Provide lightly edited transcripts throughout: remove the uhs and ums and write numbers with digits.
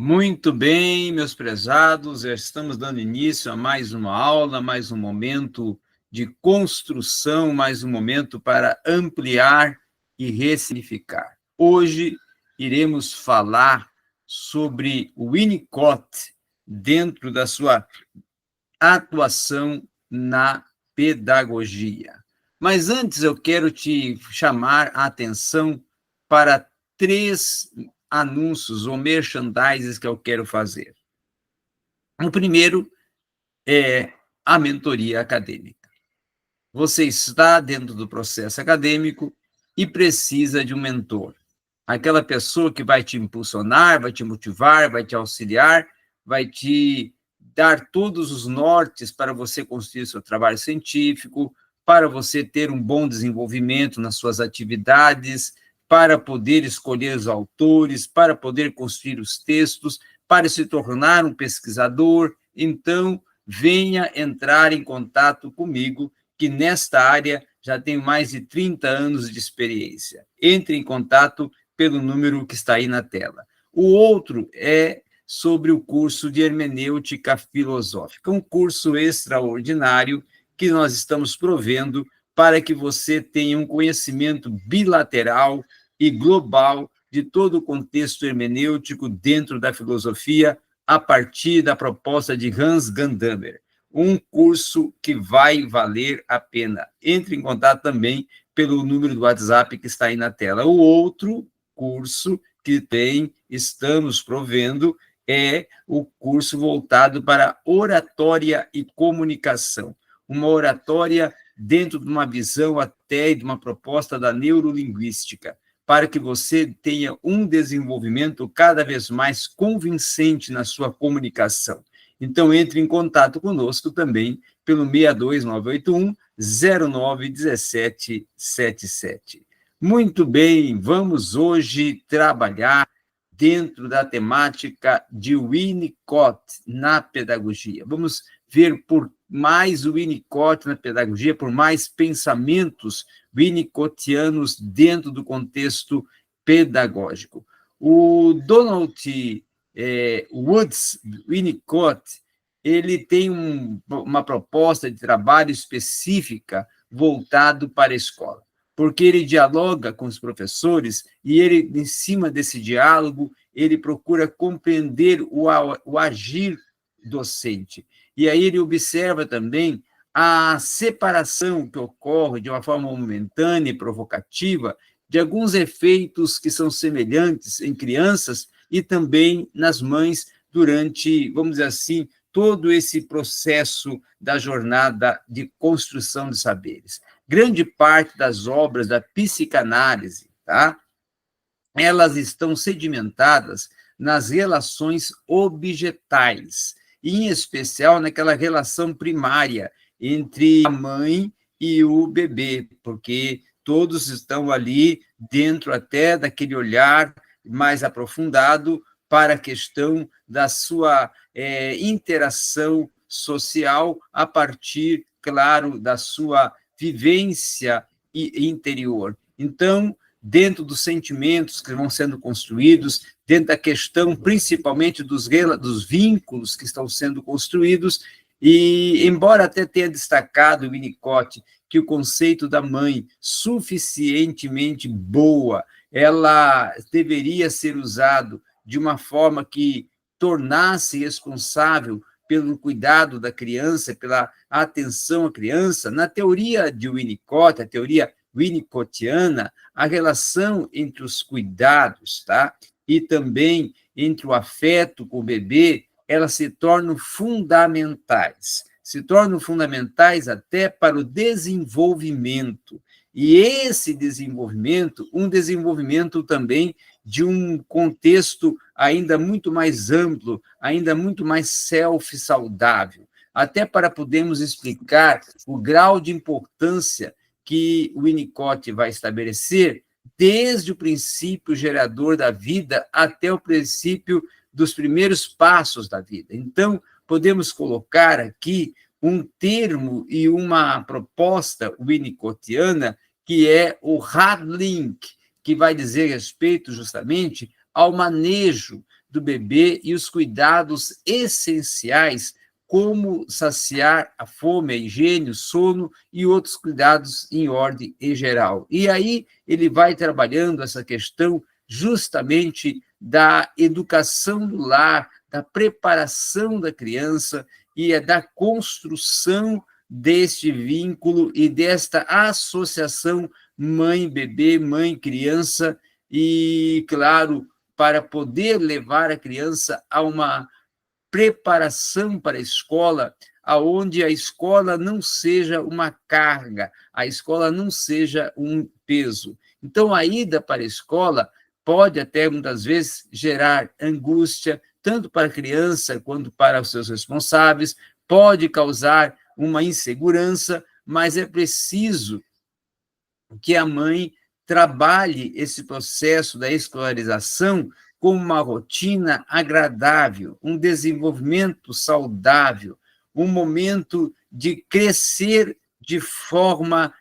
Muito bem, meus prezados, já estamos dando início a mais uma aula, mais um momento de construção, mais um momento para ampliar e ressignificar. Hoje iremos falar sobre o Winnicott dentro da sua atuação na pedagogia. Mas antes eu quero te chamar a atenção para 3 anúncios ou merchandises que eu quero fazer. O primeiro é a mentoria acadêmica. Você está dentro do processo acadêmico e precisa de um mentor. Aquela pessoa que vai te impulsionar, vai te motivar, vai te auxiliar, vai te dar todos os nortes para você construir seu trabalho científico, para você ter um bom desenvolvimento nas suas atividades, para poder escolher os autores, para poder construir os textos, para se tornar um pesquisador. Então, venha entrar em contato comigo, que nesta área já tenho mais de 30 anos de experiência. Entre em contato pelo número que está aí na tela. O outro é sobre o curso de Hermenêutica Filosófica, um curso extraordinário que nós estamos provendo para que você tenha um conhecimento bilateral e global de todo o contexto hermenêutico dentro da filosofia, a partir da proposta de Hans Gadamer. Um curso que vai valer a pena. Entre em contato também pelo número do WhatsApp que está aí na tela. O outro curso que estamos provendo é o curso voltado para oratória e comunicação. Uma oratória dentro de uma visão até de uma proposta da neurolinguística, para que você tenha um desenvolvimento cada vez mais convincente na sua comunicação. Então, entre em contato conosco também pelo 62981 091777. Muito bem, vamos hoje trabalhar dentro da temática de Winnicott na pedagogia. Vamos ver por mais o Winnicott na pedagogia, por mais pensamentos winnicottianos dentro do contexto pedagógico. O Donald Woods Winnicott, ele tem uma proposta de trabalho específica voltado para a escola, porque ele dialoga com os professores e ele, em cima desse diálogo, ele procura compreender o agir docente. E aí ele observa também a separação que ocorre de uma forma momentânea e provocativa de alguns efeitos que são semelhantes em crianças e também nas mães durante, vamos dizer assim, todo esse processo da jornada de construção de saberes. Grande parte das obras da psicanálise, tá? Elas estão sedimentadas nas relações objetais, em especial naquela relação primária entre a mãe e o bebê, porque todos estão ali dentro até daquele olhar mais aprofundado para a questão da sua interação social a partir, claro, da sua vivência interior. Então, dentro dos sentimentos que vão sendo construídos, dentro da questão, principalmente, dos vínculos que estão sendo construídos, e, embora até tenha destacado o Winnicott que o conceito da mãe suficientemente boa, ela deveria ser usado de uma forma que tornasse responsável pelo cuidado da criança, pela atenção à criança, na teoria de Winnicott, a teoria winnicottiana, a relação entre os cuidados, tá? E também entre o afeto com o bebê, elas se tornam fundamentais até para o desenvolvimento. E esse desenvolvimento, um desenvolvimento também de um contexto ainda muito mais amplo, ainda muito mais self-saudável, até para podermos explicar o grau de importância que o Winnicott vai estabelecer desde o princípio gerador da vida até o princípio dos primeiros passos da vida. Então, podemos colocar aqui um termo e uma proposta winnicottiana que é o hard link, que vai dizer respeito justamente ao manejo do bebê e os cuidados essenciais, como saciar a fome, a higiene, o sono e outros cuidados em ordem em geral. E aí ele vai trabalhando essa questão justamente da educação do lar, da preparação da criança e da construção deste vínculo e desta associação mãe-bebê, mãe-criança, e, claro, para poder levar a criança a uma preparação para a escola, aonde a escola não seja uma carga, a escola não seja um peso. Então, a ida para a escola pode até, muitas vezes, gerar angústia, tanto para a criança quanto para os seus responsáveis, pode causar uma insegurança, mas é preciso que a mãe trabalhe esse processo da escolarização com uma rotina agradável, um desenvolvimento saudável, um momento de crescer de forma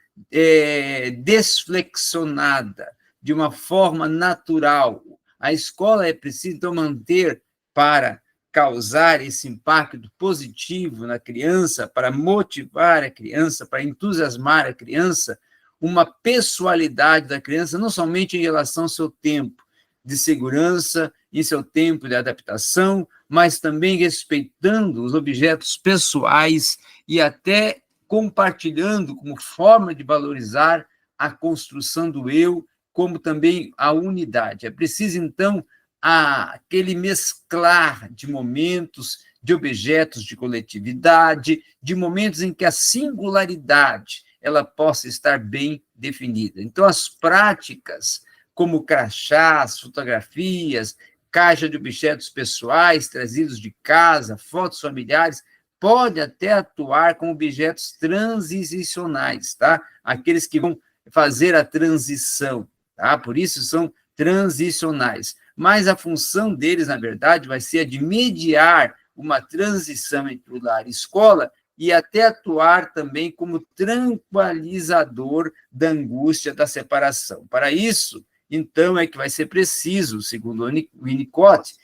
desflexionada, de uma forma natural. A escola é preciso, então, manter para causar esse impacto positivo na criança, para motivar a criança, para entusiasmar a criança, uma pessoalidade da criança, não somente em relação ao seu tempo de segurança, em seu tempo de adaptação, mas também respeitando os objetos pessoais e até compartilhando como forma de valorizar a construção do eu, como também a unidade. É preciso, então, aquele mesclar de momentos, de objetos de coletividade, de momentos em que a singularidade ela possa estar bem definida. Então, as práticas, como crachás, fotografias, caixa de objetos pessoais trazidos de casa, fotos familiares, pode até atuar como objetos transicionais, tá? Aqueles que vão fazer a transição, tá? Por isso são transicionais. Mas a função deles, na verdade, vai ser a de mediar uma transição entre o lar e a escola e até atuar também como tranquilizador da angústia da separação. Para isso, então, é que vai ser preciso, segundo o Winnicott,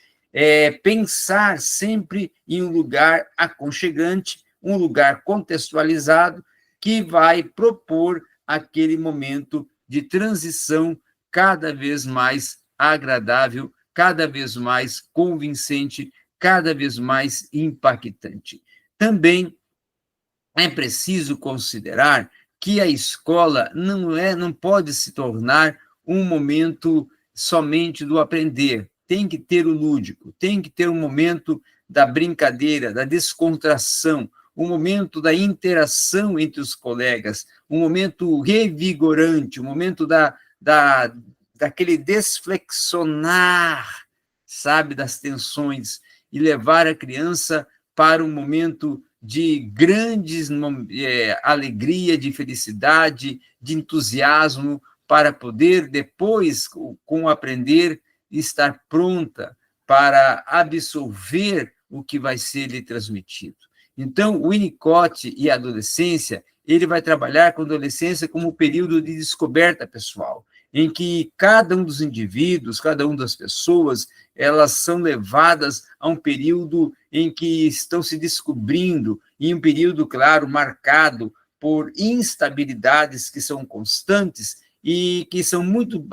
pensar sempre em um lugar aconchegante, um lugar contextualizado, que vai propor aquele momento de transição cada vez mais agradável, cada vez mais convincente, cada vez mais impactante. Também é preciso considerar que a escola não pode se tornar um momento somente do aprender, tem que ter o lúdico, tem que ter um momento da brincadeira, da descontração, um momento da interação entre os colegas, um momento revigorante, um momento daquele desflexionar, sabe, das tensões, e levar a criança para um momento de grandes alegria, de felicidade, de entusiasmo, para poder, depois, com o aprender, estar pronta para absorver o que vai ser lhe transmitido. Então, o Winnicott e a adolescência, ele vai trabalhar com a adolescência como um período de descoberta pessoal, em que cada um dos indivíduos, cada uma das pessoas, elas são levadas a um período em que estão se descobrindo, em um período, claro, marcado por instabilidades que são constantes e que são muito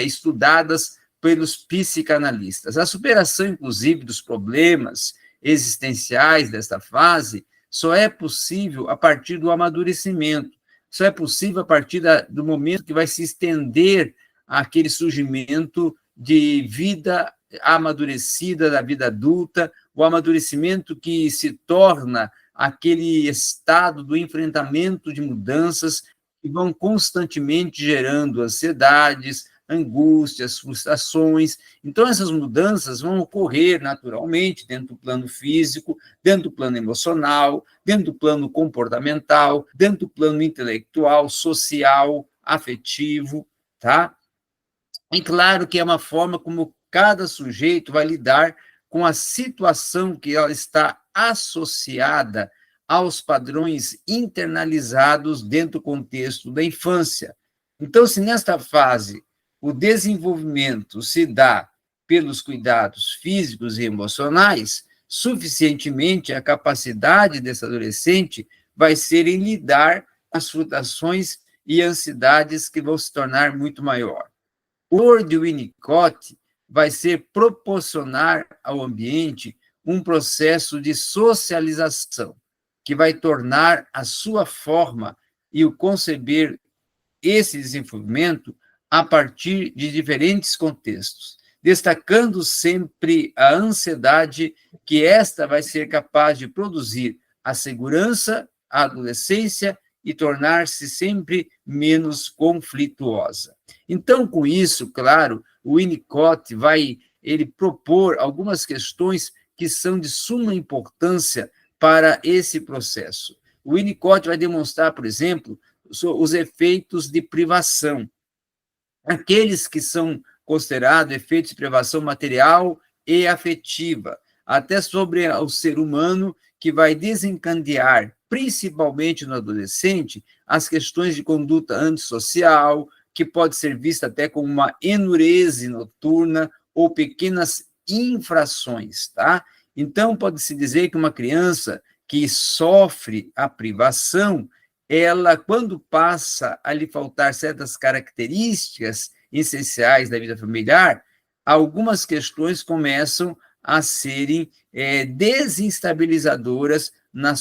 estudadas pelos psicanalistas. A superação, inclusive, dos problemas existenciais desta fase só é possível a partir do amadurecimento, só é possível a partir do momento que vai se estender aquele surgimento de vida amadurecida da vida adulta, o amadurecimento que se torna aquele estado do enfrentamento de mudanças que vão constantemente gerando ansiedades, angústias, frustrações. Então, essas mudanças vão ocorrer naturalmente dentro do plano físico, dentro do plano emocional, dentro do plano comportamental, dentro do plano intelectual, social, afetivo, tá? E claro que é uma forma como cada sujeito vai lidar com a situação que ela está associada aos padrões internalizados dentro do contexto da infância. Então, se nesta fase o desenvolvimento se dá pelos cuidados físicos e emocionais, suficientemente a capacidade desse adolescente vai ser em lidar com as frustrações e ansiedades que vão se tornar muito maior. O valor de Winnicott vai ser proporcionar ao ambiente um processo de socialização, que vai tornar a sua forma e o conceber esse desenvolvimento a partir de diferentes contextos, destacando sempre a ansiedade que esta vai ser capaz de produzir a segurança, a adolescência e tornar-se sempre menos conflituosa. Então, com isso, claro, o Winnicott vai propor algumas questões que são de suma importância para esse processo. O Winnicott vai demonstrar, por exemplo, os efeitos de privação, aqueles que são considerados efeitos de privação material e afetiva, até sobre o ser humano, que vai desencadear, principalmente no adolescente, as questões de conduta antissocial, que pode ser vista até como uma enurese noturna ou pequenas infrações, tá? Então, pode-se dizer que uma criança que sofre a privação, ela, quando passa a lhe faltar certas características essenciais da vida familiar, algumas questões começam a serem desestabilizadoras no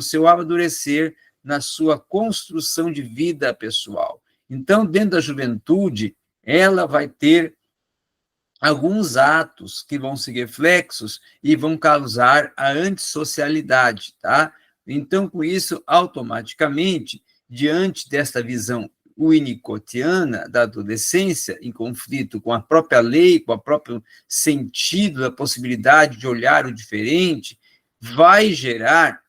seu amadurecer, na sua construção de vida pessoal. Então, dentro da juventude, ela vai ter alguns atos que vão ser reflexos e vão causar a antissocialidade, tá? Então, com isso, automaticamente, diante desta visão winnicottiana da adolescência, em conflito com a própria lei, com o próprio sentido da possibilidade de olhar o diferente, vai gerar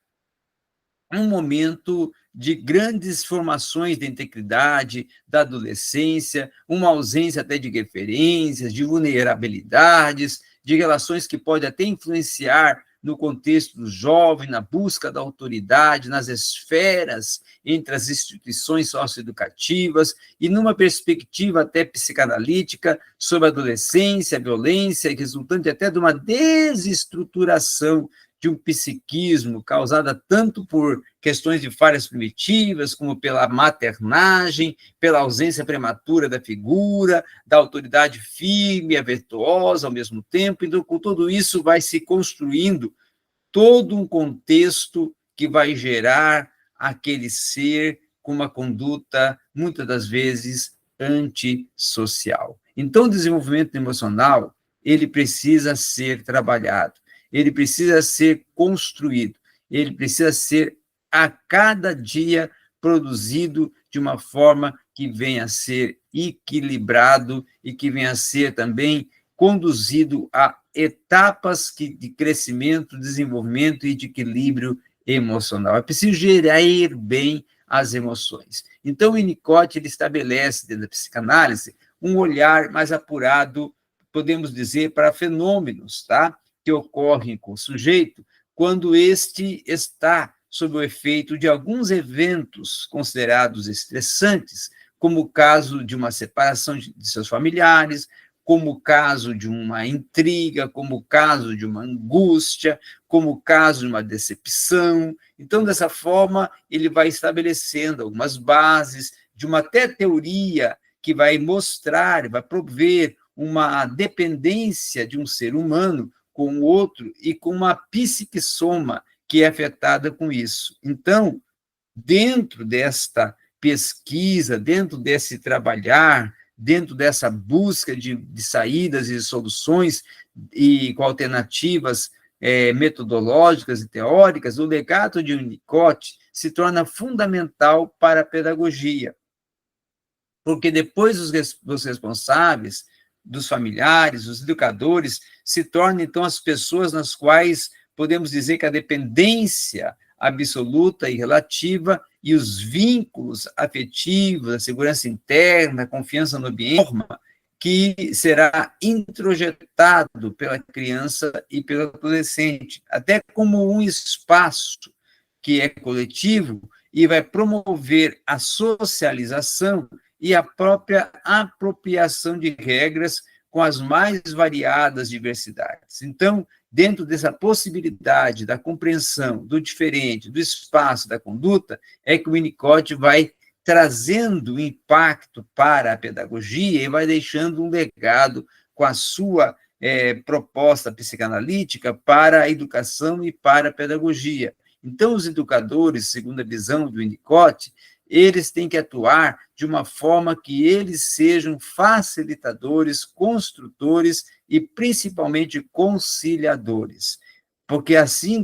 um momento de grandes formações de integridade da adolescência, uma ausência até de referências, de vulnerabilidades, de relações que podem até influenciar no contexto do jovem, na busca da autoridade, nas esferas entre as instituições socioeducativas e numa perspectiva até psicanalítica sobre a adolescência, a violência, resultante até de uma desestruturação de um psiquismo causada tanto por questões de falhas primitivas, como pela maternagem, pela ausência prematura da figura, da autoridade firme e virtuosa ao mesmo tempo. Então, com tudo isso, vai se construindo todo um contexto que vai gerar aquele ser com uma conduta, muitas das vezes, antissocial. Então, o desenvolvimento emocional, ele precisa ser trabalhado, ele precisa ser construído, ele precisa ser a cada dia produzido de uma forma que venha a ser equilibrado e que venha a ser também conduzido a etapas de crescimento, desenvolvimento e de equilíbrio emocional. É preciso gerir bem as emoções. Então, o Winnicott ele estabelece, dentro da psicanálise, um olhar mais apurado, podemos dizer, para fenômenos, tá? Que ocorrem com o sujeito quando este está sob o efeito de alguns eventos considerados estressantes, como o caso de uma separação de seus familiares, como o caso de uma intriga, como o caso de uma angústia, como o caso de uma decepção. Então, dessa forma, ele vai estabelecendo algumas bases de uma até teoria que vai mostrar, vai prover uma dependência de um ser humano com o outro e com uma psiquissoma que é afetada com isso. Então, dentro desta pesquisa, dentro desse trabalhar, dentro dessa busca de saídas e soluções e com alternativas metodológicas e teóricas, o legado de Winnicott se torna fundamental para a pedagogia, porque depois dos responsáveis, dos familiares, dos educadores, se tornam, então, as pessoas nas quais podemos dizer que a dependência absoluta e relativa e os vínculos afetivos, a segurança interna, a confiança no ambiente, que será introjetado pela criança e pelo adolescente, até como um espaço que é coletivo e vai promover a socialização e a própria apropriação de regras com as mais variadas diversidades. Então, dentro dessa possibilidade da compreensão do diferente, do espaço, da conduta, é que o Winnicott vai trazendo impacto para a pedagogia e vai deixando um legado com a sua proposta psicanalítica para a educação e para a pedagogia. Então, os educadores, segundo a visão do Winnicott, eles têm que atuar de uma forma que eles sejam facilitadores, construtores e, principalmente, conciliadores. Porque, assim,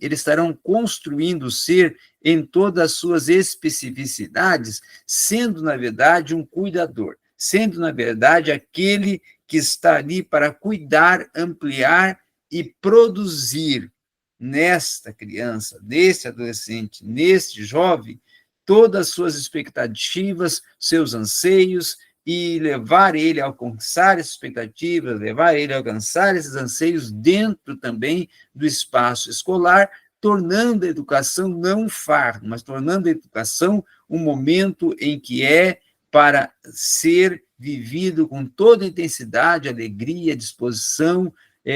eles estarão construindo o ser em todas as suas especificidades, sendo, na verdade, um cuidador, sendo, na verdade, aquele que está ali para cuidar, ampliar e produzir nesta criança, neste adolescente, neste jovem, todas as suas expectativas, seus anseios, e levar ele a alcançar essas expectativas, levar ele a alcançar esses anseios dentro também do espaço escolar, tornando a educação não um fardo, mas tornando a educação um momento em que é para ser vivido com toda intensidade, alegria, disposição,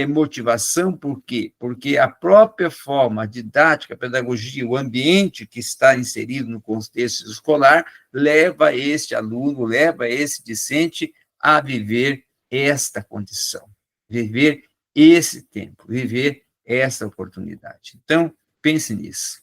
motivação. Por quê? Porque a própria forma didática, a pedagogia, o ambiente que está inserido no contexto escolar leva este aluno, leva esse discente a viver esta condição, viver esse tempo, viver essa oportunidade. Então, pense nisso.